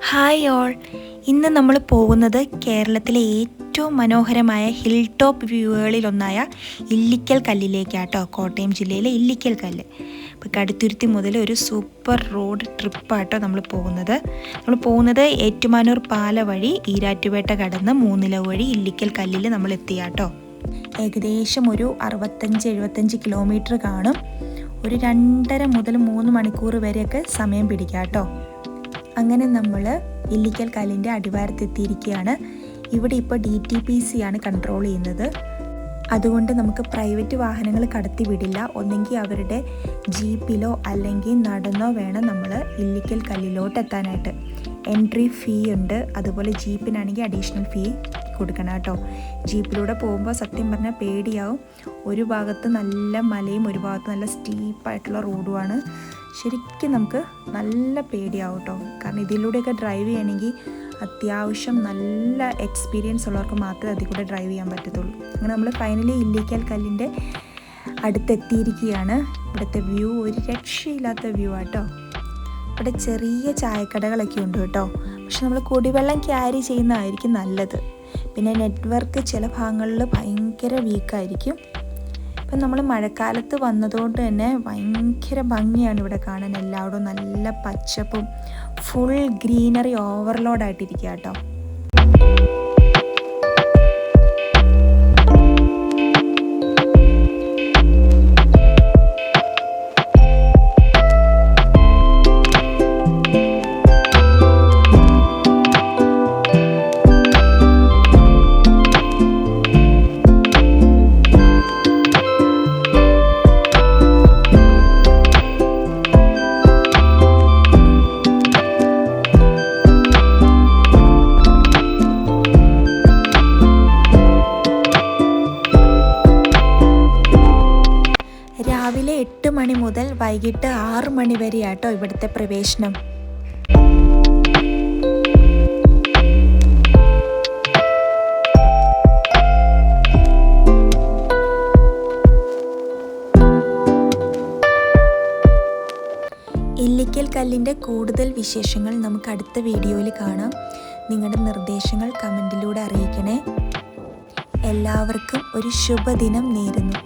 Hi all, ഇന്ന് നമ്മൾ പോകുന്നത് കേരളത്തിലെ ഏറ്റവും മനോഹരമായ ഹിൽ ടോപ്പ് വ്യൂകളിലൊന്നായ ഇല്ലിക്കൽ കല്ലിലേക്കാട്ടോ. കോട്ടയം ജില്ലയിലെ ഇല്ലിക്കൽ കല്ല്. ഇപ്പോൾ കടുത്തുരുത്തി മുതൽ ഒരു സൂപ്പർ റോഡ് ട്രിപ്പാട്ടോ നമ്മൾ പോകുന്നത് ഏറ്റുമാനൂർ പാല വഴി ഈരാറ്റുപേട്ട കടന്ന് മൂന്നിലവ് വഴി ഇല്ലിക്കൽ കല്ലിൽ നമ്മൾ എത്തിയാട്ടോ. ഏകദേശം ഒരു 65-75 കിലോമീറ്റർ കാണും. ഒരു 2.5 മുതൽ 3 മണിക്കൂർ വരെയൊക്കെ സമയം പിടിക്കാട്ടോ. അങ്ങനെ നമ്മൾ ഇല്ലിക്കൽ കല്ലിൻ്റെ അടിവാരത്തെത്തിയിരിക്കുകയാണ്. ഇവിടെ ഇപ്പോൾ DTPC ആണ് കൺട്രോൾ ചെയ്യുന്നത്. അതുകൊണ്ട് നമുക്ക് പ്രൈവറ്റ് വാഹനങ്ങൾ കടത്തി വിടില്ല. ഒന്നെങ്കിൽ അവരുടെ ജീപ്പിലോ അല്ലെങ്കിൽ നടന്നോ വേണം നമ്മൾ ഇല്ലിക്കൽ കല്ലിലോട്ട് എത്താനായിട്ട്. എൻട്രി ഫീ ഉണ്ട്. അതുപോലെ ജീപ്പിനാണെങ്കിൽ അഡീഷണൽ ഫീ കൊടുക്കണം കേട്ടോ. ജീപ്പിലൂടെ പോകുമ്പോൾ സത്യം പറഞ്ഞാൽ പേടിയാവും. ഒരു ഭാഗത്ത് നല്ല മലയും ഒരു ഭാഗത്ത് നല്ല സ്റ്റീപ്പായിട്ടുള്ള റോഡുമാണ്. ശരിക്കും നമുക്ക് നല്ല പേടിയാവും കേട്ടോ. കാരണം ഇതിലൂടെയൊക്കെ ഡ്രൈവ് ചെയ്യണമെങ്കിൽ അത്യാവശ്യം നല്ല എക്സ്പീരിയൻസ് ഉള്ളവർക്ക് മാത്രമേ അതിൽ കൂടെ ഡ്രൈവ് ചെയ്യാൻ പറ്റത്തുള്ളൂ. അങ്ങനെ നമ്മൾ ഫൈനലി ഇല്ലിക്കൽ കല്ലിൻ്റെ അടുത്തെത്തിയിരിക്കുകയാണ്. ഇവിടുത്തെ വ്യൂ ഒരു രക്ഷയില്ലാത്ത വ്യൂ ആട്ടോ. ഇവിടെ ചെറിയ ചായക്കടകളൊക്കെ ഉണ്ട് കേട്ടോ. പക്ഷെ നമ്മൾ കുടിവെള്ളം ക്യാരി ചെയ്യുന്നതായിരിക്കും നല്ലത്. പിന്നെ നെറ്റ്വർക്ക് ചില ഭാഗങ്ങളിൽ ഭയങ്കര വീക്കായിരിക്കും. ഇപ്പം നമ്മൾ മഴക്കാലത്ത് വന്നതുകൊണ്ട് തന്നെ ഭയങ്കര ഭംഗിയാണ് ഇവിടെ കാണാൻ. എല്ലായിടവും നല്ല പച്ചപ്പും ഫുൾ ഗ്രീനറി ഓവർലോഡായിട്ടിരിക്കുക കേട്ടോ. രാവിലെ 8 മണി മുതൽ വൈകിട്ട് 6 മണി വരെയാട്ടോ ഇവിടുത്തെ പ്രവേശനം. ഇല്ലിക്കൽ കല്ലിൻ്റെ കൂടുതൽ വിശേഷങ്ങൾ നമുക്ക് അടുത്ത വീഡിയോയിൽ കാണാം. നിങ്ങളുടെ നിർദ്ദേശങ്ങൾ കമൻറ്റിലൂടെ അറിയിക്കണേ. എല്ലാവർക്കും ഒരു ശുഭദിനം നേരുന്നു.